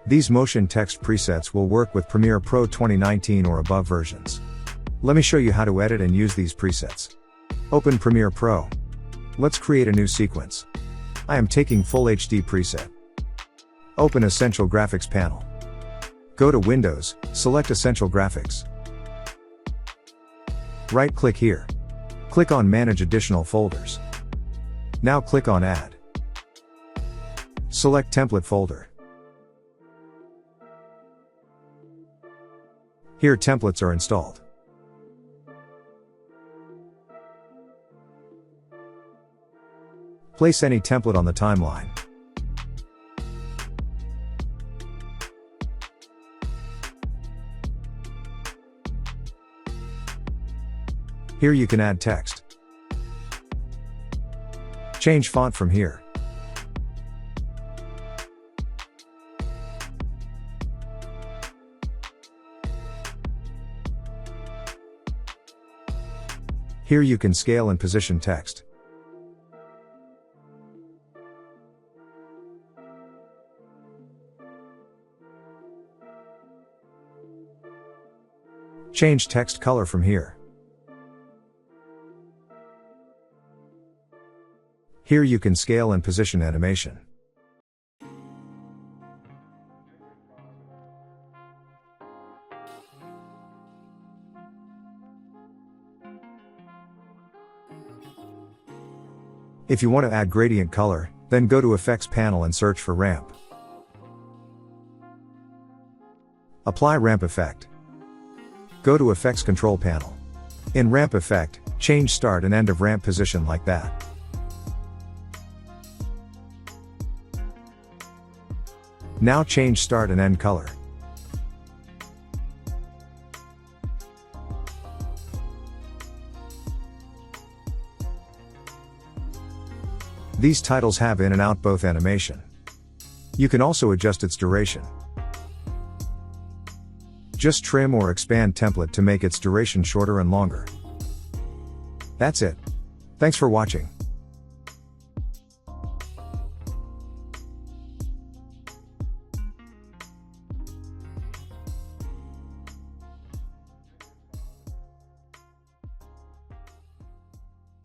These motion text presets will work with Premiere Pro 2019 or above versions. Let me show you how to edit and use these presets. Open Premiere Pro. Let's create a new sequence. I am taking Full HD preset. Open Essential Graphics panel. Go to Windows, select Essential Graphics. Right-click here. Click on Manage Additional Folders. Now click on Add. Select Template folder. Here templates are installed. Place any template on the timeline. Here you can add text. Change font from here. Here you can scale and position text. Change text color from here. Here you can scale and position animation. If you want to add gradient color, then go to Effects panel and search for Ramp. Apply Ramp Effect. Go to Effects Control panel. In Ramp Effect, change start and end of ramp position like that. Now change start and end color. These titles have in and out both animation. You can also adjust its duration. Just trim or expand template to make its duration shorter and longer. That's it. Thanks for watching.